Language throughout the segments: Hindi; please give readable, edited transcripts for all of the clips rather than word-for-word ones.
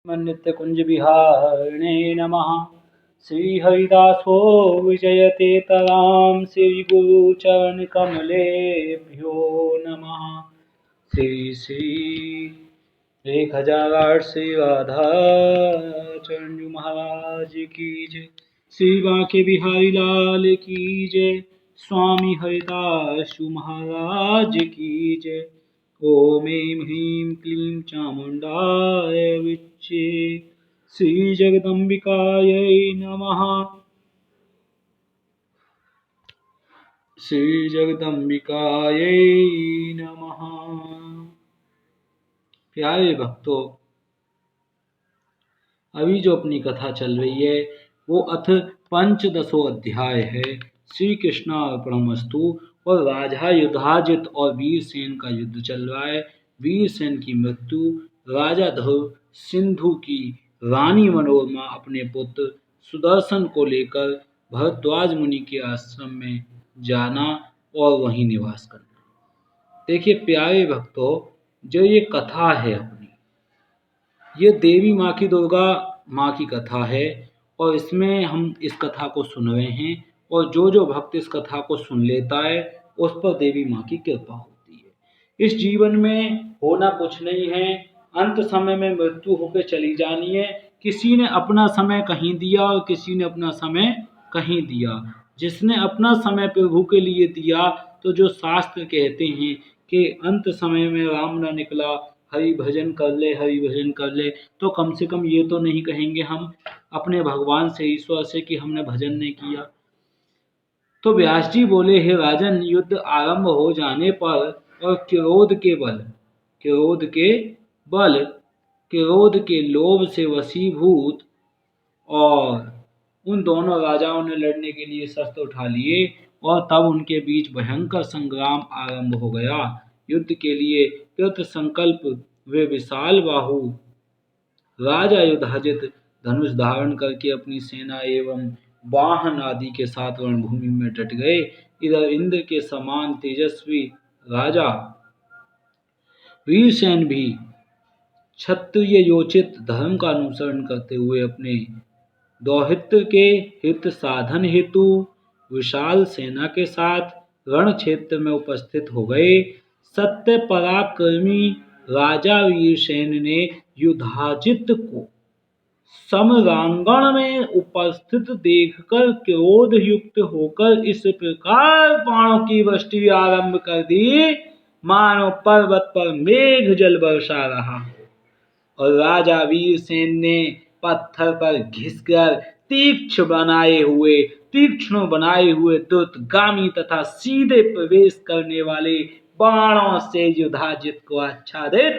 नित्यकुंज विहारिणे नमः। श्रीहरिदासो विजयते तरां श्रीगुरुचरणकमलेभ्यो नमः। श्री श्री 1008 श्री राधा चरण महाराज की जय। श्री बांके बिहारी लाल की जय। स्वामी हरिदास महाराज की जय। ओम ऐं ह्रीं क्लीं चामुण्डाय विच्चे श्री जगदम्बिकायै नमः। श्री जगदम्बिकायै नमः। प्यारे भक्तों, अभी जो अपनी कथा चल रही है वो अथ पंचदशो अध्याय है। श्री कृष्णार्पणमस्तु। और राजा युधाजित और वीरसेन का युद्ध चल रहा है। वीरसेन की मृत्यु, राजा ध्रुव सिंधु की रानी मनोरमा अपने पुत्र सुदर्शन को लेकर भरद्वाज मुनि के आश्रम में जाना और वहीं निवास करना। देखिए प्यारे भक्तों, जो ये कथा है अपनी, ये देवी माँ की, दुर्गा माँ की कथा है और इसमें हम इस कथा को सुन रहे हैं। और जो जो भक्त इस कथा को सुन लेता है उस पर देवी माँ की कृपा होती है। इस जीवन में होना कुछ नहीं है, अंत समय में मृत्यु होकर चली जानी है। किसी ने अपना समय कहीं दिया और किसी ने अपना समय कहीं दिया। जिसने अपना समय प्रभु के लिए दिया, तो जो शास्त्र कहते हैं कि अंत समय में राम न निकला, हरि भजन कर ले, हरि भजन कर ले, तो कम से कम ये तो नहीं कहेंगे हम अपने भगवान से, ईश्वर से, कि हमने भजन नहीं किया। तो व्यास जी बोले, हे राजन, युद्ध आरंभ हो जाने पर और क्रोध के लोभ से वशीभूत और उन दोनों राजाओं ने लड़ने के लिए शस्त्र उठा लिए और तब उनके बीच भयंकर संग्राम आरंभ हो गया। युद्ध के लिए कृत संकल्प वे विशाल बाहु राजा युधाजित धनुष धारण करके अपनी सेना एवं वाहन आदि के साथ रणभूमि में डट गए। इधर इंद्र के समान तेजस्वी राजा वीरसेन भी क्षत्रिय योचित धर्म का अनुसरण करते हुए अपने दौहित्र के हित साधन हेतु विशाल सेना के साथ रण क्षेत्र में उपस्थित हो गए। सत्य पराक्रमी राजा वीरसेन ने युधाजित को समरांगण में उपस्थित देखकर क्रोध युक्त होकर इस प्रकार बाणों की वृष्टि आरंभ कर दी, मानो पर्वत पर मेघ जल बरसा रहा हो। और राजा वीरसेन ने पत्थर पर घिसकर तीक्ष्ण बनाए हुए द्रुतगामी तथा सीधे प्रवेश करने वाले बाणों से युधाजित को आच्छादित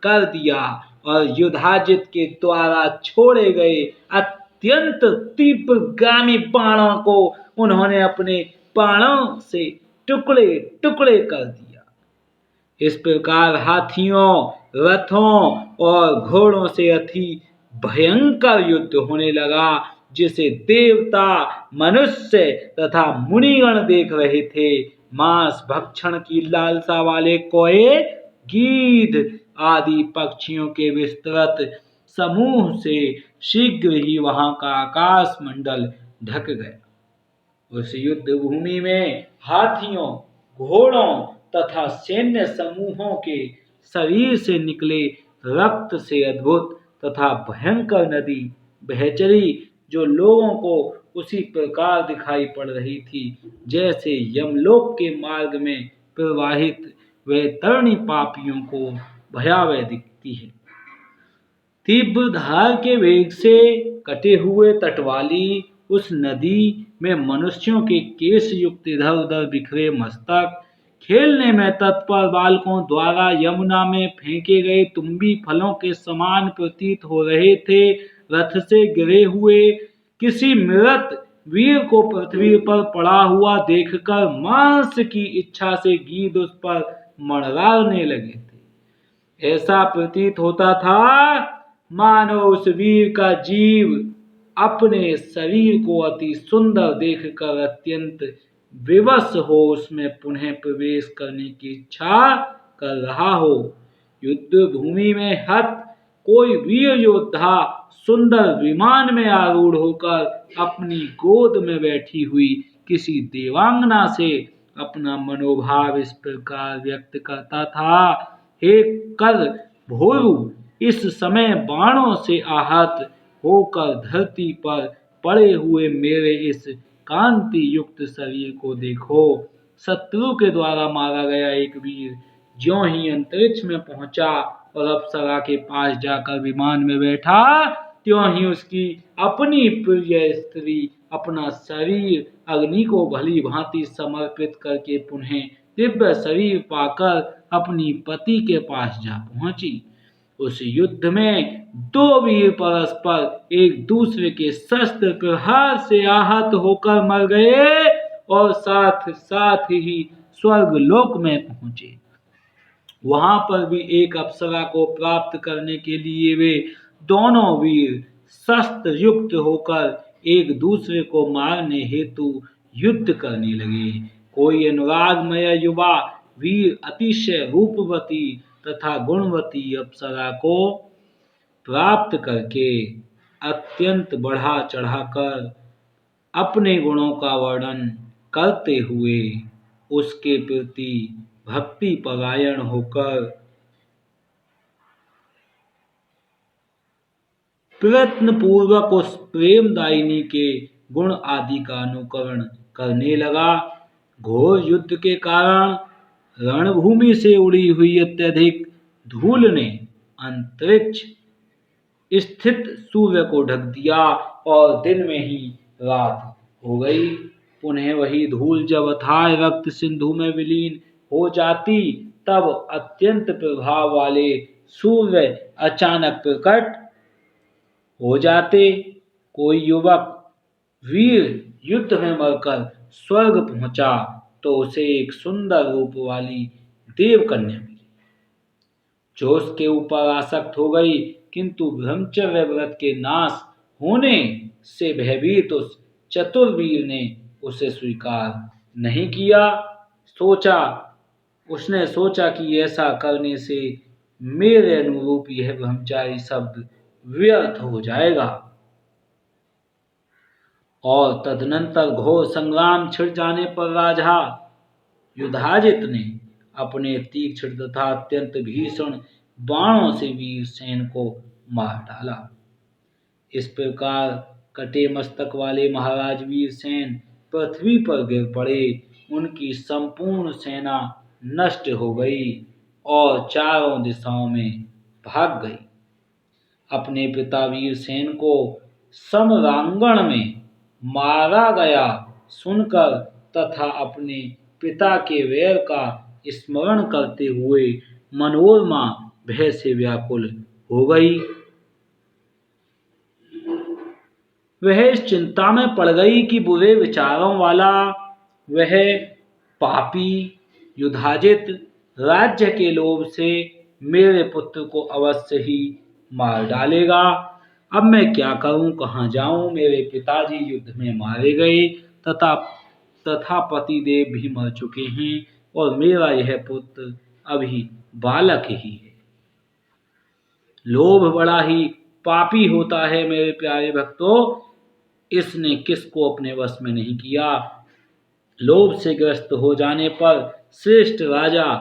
कर दिया। और युधाजित के द्वारा छोड़े गए अत्यंत तीव्रगामी बाणों को उन्होंने अपने बाणों से टुकड़े टुकड़े कर दिया। इस प्रकार हाथियों, रथों और घोड़ों से अति भयंकर युद्ध होने लगा, जिसे देवता, मनुष्य तथा मुनिगण देख रहे थे। मांस भक्षण की लालसा वाले कोए, गीध आदि पक्षियों के विस्तृत समूह से शीघ्र ही वहां का आकाश मंडल ढक गया। उस युद्ध भूमि में हाथियों, घोड़ों तथा सैन्य समूहों के शरीर से निकले रक्त से अद्भुत तथा भयंकर नदी बह चली, जो लोगों को उसी प्रकार दिखाई पड़ रही थी जैसे यमलोक के मार्ग में प्रवाहित वह तरणी पापियों को भयावह दिखती है। तीव्र धार के वेग से कटे हुए तट वाली उस नदी में मनुष्यों के केश युक्त इधर उधर बिखरे मस्तक, खेलने में तत्पर बालकों द्वारा यमुना में फेंके गए तुम्बी फलों के समान प्रतीत हो रहे थे। रथ से गिरे हुए किसी मृत वीर को पृथ्वी पर पड़ा हुआ देखकर मांस की इच्छा से गीध उस पर मड़राने लगे थे। ऐसा प्रतीत होता था मानो उस वीर का जीव अपने शरीर को अति सुंदर देखकर अत्यंत विवश हो उसमें पुनः प्रवेश करने की इच्छा कर रहा हो। युद्ध भूमि में हत कोई वीर योद्धा सुंदर विमान में आरूढ़ होकर अपनी गोद में बैठी हुई किसी देवांगना से अपना मनोभाव इस प्रकार व्यक्त करता था। हे कर भोरु, इस समय बाणों से आहत होकर धरती पर पड़े हुए मेरे इस कांति युक्त शरीर को देखो। शत्रु के द्वारा मारा गया एक वीर ज्यों ही अंतरिक्ष में पहुंचा और अप्सरा के पास जाकर विमान में बैठा, त्यों ही उसकी अपनी प्रिय स्त्री अपना शरीर अग्नि को भली भांति समर्पित करके पुनः दिव्य शरीर पाकर अपनी पति के पास जा पहुंची। उस युद्ध में दो वीर परस्पर एक दूसरे के शस्त्र प्रहार से आहत होकर मर गए और साथ साथ ही स्वर्ग लोक में पहुंचे। वहां पर भी एक अप्सरा को प्राप्त करने के लिए वे दोनों वीर शस्त्र युक्त होकर एक दूसरे को मारने हेतु युद्ध करने लगे। कोई अनुरागमय युवा वीर अतिशय रूपवती तथा गुणवती अप्सरा को प्राप्त करके अत्यंत बढ़ा चढ़ाकर अपने गुणों का वर्णन करते हुए उसके प्रति भक्ति परायण होकर प्रयत्न पूर्वक उस प्रेमदायिनी के गुण आदि का अनुकरण करने लगा। घोर युद्ध के कारण रणभूमि से उड़ी हुई अत्यधिक धूल ने अंतरिक्ष स्थित सूर्य को ढक दिया और दिन में ही रात हो गई। पुनः वही धूल जब अथाह रक्त सिंधु में विलीन हो जाती, तब अत्यंत प्रभाव वाले सूर्य अचानक प्रकट हो जाते। कोई युवक वीर युद्ध में मरकर स्वर्ग पहुंचा तो उसे एक सुंदर रूप वाली देवकन्या मिली, जो उसके ऊपर आसक्त हो गई, किंतु ब्रह्मचर्य व्रत के नाश होने से भयभीत उस चतुर वीर ने उसे स्वीकार नहीं किया। उसने सोचा कि ऐसा करने से मेरे अनुरूप यह ब्रह्मचारी शब्द व्यर्थ हो जाएगा। और तदनंतर घोर संग्राम छिड़ जाने पर राजा युधाजित ने अपने तीक्ष्ण तथा अत्यंत भीषण बाणों से वीरसेन को मार डाला। इस प्रकार कटे मस्तक वाले महाराज वीरसेन पृथ्वी पर गिर पड़े। उनकी संपूर्ण सेना नष्ट हो गई और चारों दिशाओं में भाग गई। अपने पिता वीरसेन को समरांगण में मारा गया सुनकर तथा अपने पिता के वैर का स्मरण करते हुए मनोरमा भय से व्याकुल हो गई। वह इस चिंता में पड़ गई कि बुरे विचारों वाला वह पापी युधाजित राज्य के लोभ से मेरे पुत्र को अवश्य ही मार डालेगा। अब मैं क्या करूं, कहाँ जाऊं? मेरे पिताजी युद्ध में मारे गए तथा पतिदेव भी मर चुके हैं और मेरा यह पुत्र अभी बालक ही है। लोभ बड़ा ही पापी होता है मेरे प्यारे भक्तों, इसने किसको अपने वश में नहीं किया। लोभ से ग्रस्त हो जाने पर श्रेष्ठ राजा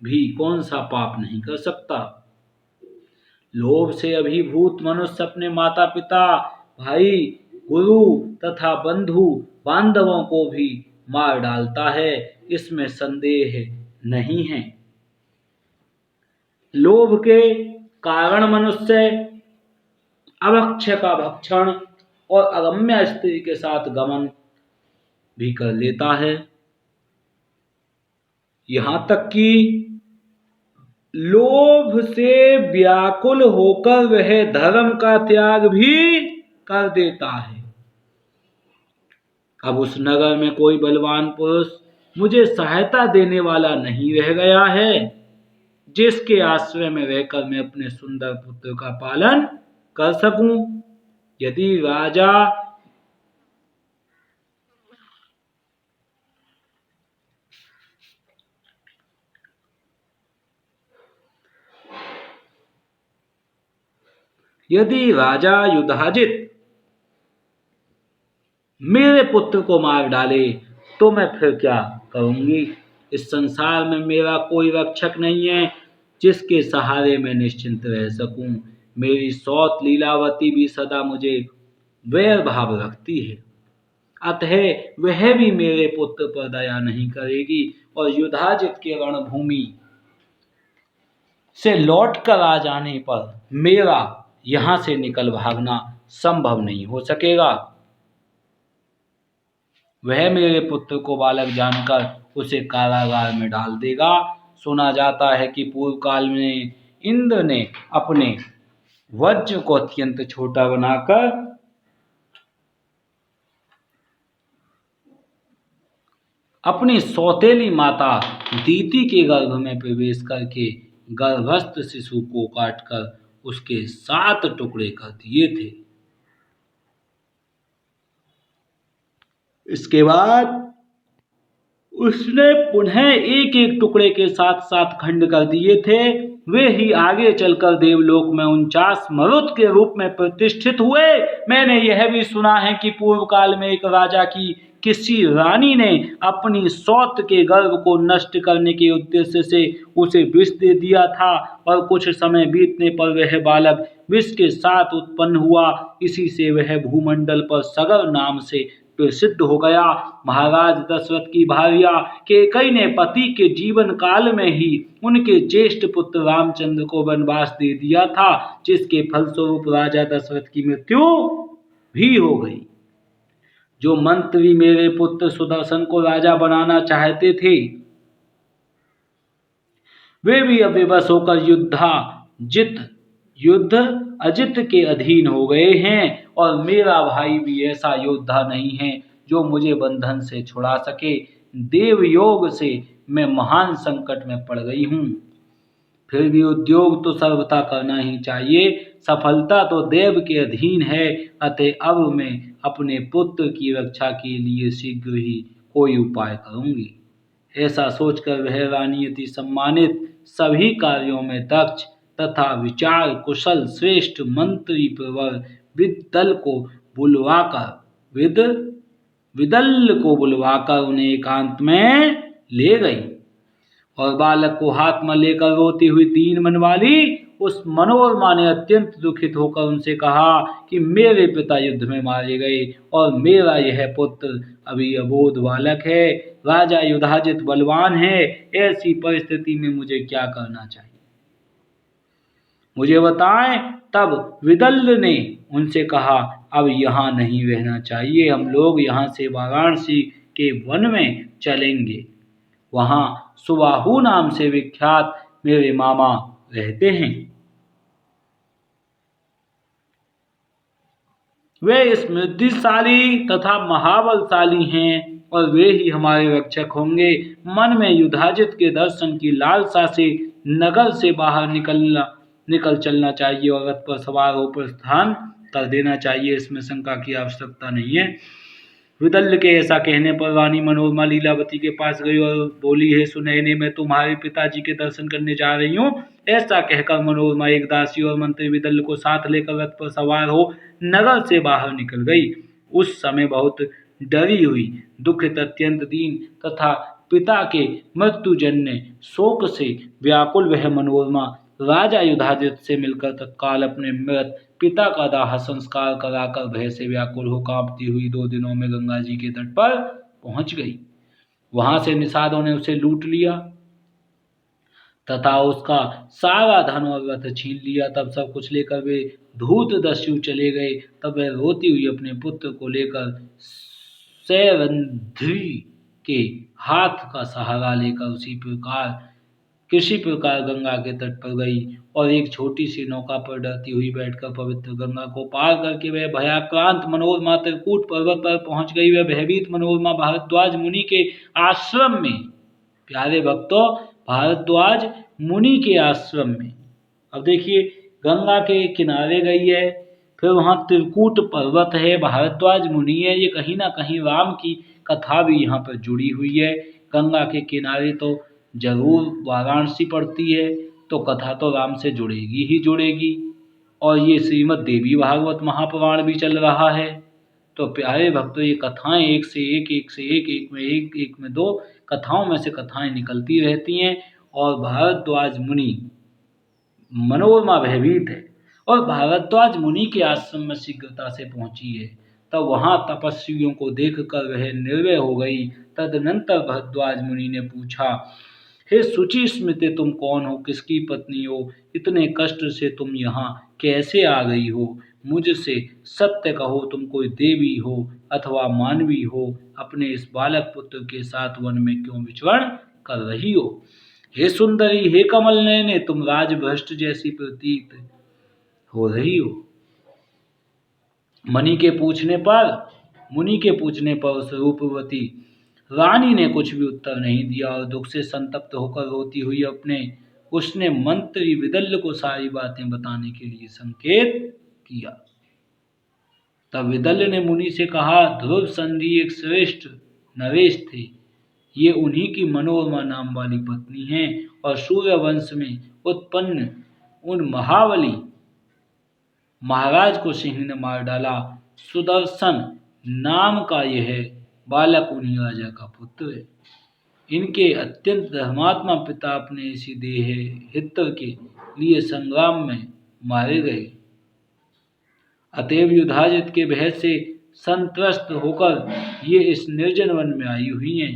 भी कौन सा पाप नहीं कर सकता। लोभ से अभिभूत मनुष्य अपने माता पिता, भाई, गुरु तथा बंधु बांधवों को भी मार डालता है, इसमें संदेह नहीं है। लोभ के कारण मनुष्य अभक्ष्य का भक्षण और अगम्य स्त्री के साथ गमन भी कर लेता है। यहां तक कि लोभ से व्याकुल होकर वह धर्म का त्याग भी कर देता है। अब उस नगर में कोई बलवान पुरुष मुझे सहायता देने वाला नहीं रह गया है, जिसके आश्रय में रहकर मैं अपने सुंदर पुत्र का पालन कर सकूं। यदि राजा यदि राजा युधाजित मेरे पुत्र को मार डाले तो मैं फिर क्या करूंगी। इस संसार में मेरा कोई रक्षक नहीं है जिसके सहारे मैं निश्चिंत रह सकूं। मेरी सौत लीलावती भी सदा मुझे वैर भाव रखती है, अतः वह भी मेरे पुत्र पर दया नहीं करेगी और युधाजित के रणभूमि से लौट कर आ जाने पर मेरा यहां से निकल भागना संभव नहीं हो सकेगा। वह मेरे पुत्र को बालक जानकर उसे कारागार में डाल देगा। सुना जाता है कि पूर्व काल में इंद्र ने अपने वज्र को अत्यंत छोटा बनाकर अपनी सौतेली माता दीति के गर्भ में प्रवेश करके गर्भस्थ शिशु को काटकर उसके 7 टुकड़े कर दिए थे। इसके बाद उसने पुनः एक एक टुकड़े के साथ 7 खंड कर दिए थे। वे ही आगे चलकर देवलोक में 49 मरुत के रूप में प्रतिष्ठित हुए। मैंने यह भी सुना है कि पूर्व काल में एक राजा की किसी रानी ने अपनी सौत के गर्भ को नष्ट करने के उद्देश्य से उसे विष दे दिया था और कुछ समय बीतने पर वह बालक विष के साथ उत्पन्न हुआ। इसी से वह भूमंडल पर सगर नाम से प्रसिद्ध हो गया। महाराज दशरथ की भार्या कैकेयी ने पति के जीवन काल में ही उनके ज्येष्ठ पुत्र रामचंद्र को वनवास दे दिया था, जिसके फलस्वरूप राजा दशरथ की मृत्यु भी हो गई। जो मंत्री मेरे पुत्र सुदर्शन को राजा बनाना चाहते थे वे भी अब विवश होकर युद्ध अजित के अधीन हो गए हैं और मेरा भाई भी ऐसा योद्धा नहीं है जो मुझे बंधन से छुड़ा सके। देव योग से मैं महान संकट में पड़ गई हूँ। फिर भी उद्योग तो सर्वथा करना ही चाहिए। सफलता तो देव के अधीन है, अतः अब मैं अपने पुत्र की रक्षा के लिए शीघ्र ही कोई उपाय करूंगी। ऐसा सोचकर वह रानी अति सम्मानित, सभी कार्यों में दक्ष तथा विचार कुशल श्रेष्ठ मंत्री प्रवर विदल को बुलवाकर उन्हें एकांत में ले गई और बालक को हाथ में लेकर रोती हुई दीन मन वाली उस मनोरमा ने अत्यंत दुखित होकर उनसे कहा कि मेरे पिता युद्ध में मारे गए और मेरा यह पुत्र अभी अबोध बालक है। राजा युधाजित बलवान है, ऐसी परिस्थिति में मुझे क्या करना चाहिए, मुझे बताएं। तब विदल ने उनसे कहा, अब यहाँ नहीं रहना चाहिए, हम लोग यहाँ से वाराणसी के वन में चलेंगे। वहाँ सुबाहु नाम से विख्यात मेरे मामा रहते हैं। वे समृद्धिशाली तथा महाबलशाली हैं और वे ही हमारे रक्षक होंगे। मन में युधाजित के दर्शन की लालसा से नगर से बाहर निकल चलना चाहिए और रथ पर सवार हो प्रस्थान कर देना चाहिए, इसमें शंका की आवश्यकता नहीं है। विदल के ऐसा कहने पर रानी मनोरमा लीलावती के पास गई और बोली, हे सुनैने, मैं तुम्हारे पिताजी के दर्शन करने जा रही हूँ। ऐसा कहकर मनोरमा एक दासी और मंत्री विदल को साथ लेकर रथ पर सवार हो नगर से बाहर निकल गई। उस समय बहुत डरी हुई, दुखित, अत्यंत दीन तथा पिता के मृत्युजन्य शोक से व्याकुल वह मनोरमा राजा युधाजित से मिलकर तत्काल अपने मृत पिता का दाह संस्कार कराकर भय से व्याकुल हो कांपती हुई 2 दिनों में गंगा जी के तट पर पहुंच गई। वहां से निषादों ने उसे लूट लिया तथा उसका सारा धन और रथ छीन लिया। तब सब कुछ लेकर वे धूत दस्यु चले गए। तब वह रोती हुई अपने पुत्र को लेकर सैरंध्री के हाथ का सहारा लेकर किसी प्रकार गंगा के तट पर गई और एक छोटी सी नौका पर डरती हुई बैठकर पवित्र गंगा को पार करके वह भयाक्रांत मनोरमा त्रिकूट पर्वत पर पहुंच गई। वह भयभीत मनोरमा भारद्वाज मुनि के आश्रम में, प्यारे भक्तों, भारद्वाज मुनि के आश्रम में, अब देखिए गंगा के किनारे गई है, फिर वहां त्रिकूट पर्वत है, भारद्वाज मुनि है, ये कहीं ना कहीं राम की कथा भी यहाँ पर जुड़ी हुई है। गंगा के किनारे तो जरूर वाराणसी पड़ती है, तो कथा तो राम से जुड़ेगी ही जुड़ेगी। और ये श्रीमद् देवी भागवत महापुराण भी चल रहा है। तो प्यारे भक्तों, ये कथाएं एक से एक में दो कथाओं में से कथाएं निकलती रहती हैं। और भारद्वाज मुनि मनोरमा भयभीत है और भारद्वाज मुनि के आश्रम में शीघ्रता से पहुंची है। तब वहां तपस्वियों को देखकर वह निर्भय हो गई। तदनंतर भारद्वाज मुनि ने पूछा, हे शुचि स्मृति, तुम कौन हो, किसकी पत्नी हो, इतने कष्ट से तुम यहाँ कैसे आ गई हो? मुझसे सत्य कहो, तुम कोई देवी हो अथवा मानवी हो? अपने इस बालक पुत्र के साथ वन में क्यों विचरण कर रही हो? हे सुंदरी, हे कमल नयने, तुम राजभ्रष्ट जैसी प्रतीत हो रही हो। मुनि के पूछने पर उस रूपवती रानी ने कुछ भी उत्तर नहीं दिया और दुख से संतप्त होकर रोती हुई उसने मंत्री विदल्य को सारी बातें बताने के लिए संकेत किया। तब विदल्य ने मुनि से कहा, ध्रुव संधि एक श्रेष्ठ नरेश थे। ये उन्हीं की मनोरमा नाम वाली पत्नी हैं और सूर्य वंश में उत्पन्न उन महाबली महाराज को सिंह ने मार डाला। सुदर्शन नाम का यह बालक उन्हीं राजा का पुत्र है। इनके अत्यंत धर्मात्मा पिता अपने इसी देह हित के लिए संग्राम में मारे गए। अतएव युधाजित के भय से संत्रस्त होकर ये इस निर्जन वन में आई हुई हैं।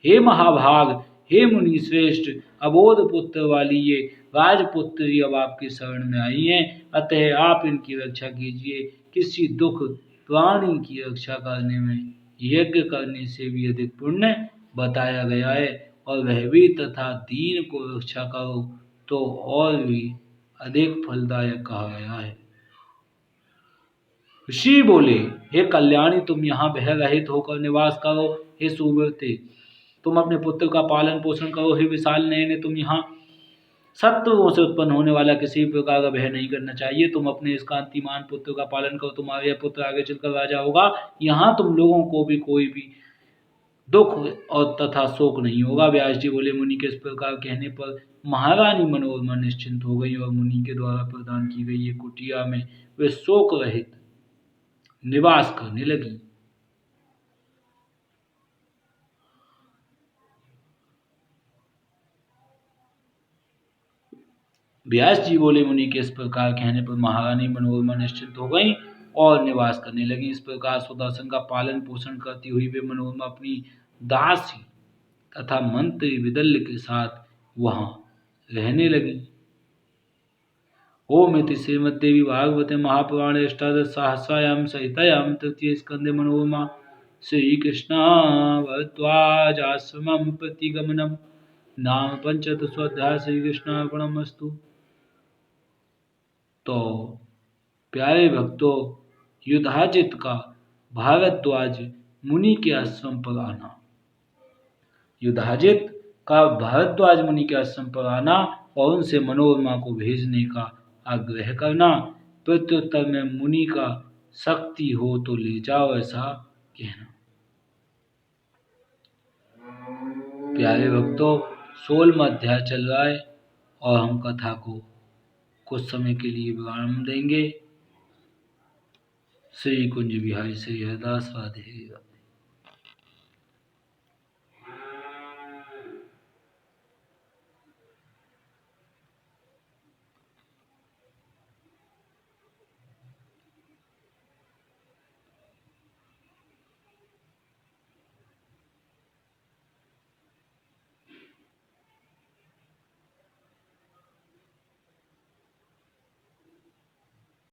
हे महाभाग, हे मुनि श्रेष्ठ, अबोध पुत्र वाली ये राजपुत्री अब आपकी शरण में आई हैं। अतः आप इनकी रक्षा कीजिए। किसी दुख प्राणी की रक्षा करने में यज्ञ करने से भी अधिक पुण्य बताया गया है, और वह भी तथा दीन को रक्षा करो तो और भी अधिक फलदायक कहा गया है। ऋषि बोले, हे कल्याणी, तुम यहाँ भय रहित होकर निवास करो। हे सुव्रते, तुम अपने पुत्र का पालन पोषण करो। हे विशाल नयने, तुम यहाँ शत्रुओं से उत्पन्न होने वाला किसी भी प्रकार का भय नहीं करना चाहिए। तुम अपने इस कांतिमान पुत्र का पालन करो, तुम्हारा यह पुत्र आगे चलकर राजा होगा। यहाँ तुम लोगों को भी कोई भी दुख और तथा शोक नहीं होगा। व्यास जी बोले, मुनि के इस प्रकार कहने पर महारानी मनोरमा निश्चिंत हो गई और मुनि के द्वारा प्रदान की गई एक कुटिया में वे शोक रहित निवास करने लगी। व्यास जी बोले, मुनि के इस प्रकार कहने पर महारानी मनोरमा निश्चिंत हो गई और निवास करने लगी। इस प्रकार सुदर्शन का पालन पोषण करती हुई वे मनोरमा अपनी दासी तथा मंत्री विदल्य के साथ वहां रहने लगी। ओम इति श्रीमद्देवी भागवते महापुराणे अष्टादश सहस्रायां सहितायां तृतीय स्कंदे मनोरमा श्री कृष्णावरद्वाजाश्रमं प्रतिगमनम् नाम पंचदशोऽध्याय। श्री कृष्णार्पणमस्तु। तो प्यारे भक्तों, युधाजित का भारद्वाज मुनि के आश्रम पर आना, युधाजित का भारद्वाज मुनि के आश्रम पर आना और उनसे मनोरमा को भेजने का आग्रह करना, प्रत्युत्तर में मुनि का शक्ति हो तो ले जाओ ऐसा कहना। प्यारे भक्तों, 16वां अध्याय चल रहा है और हम कथा को कुछ समय के लिए विराम देंगे। श्री कुंज बिहारी श्री हरिदास राधे।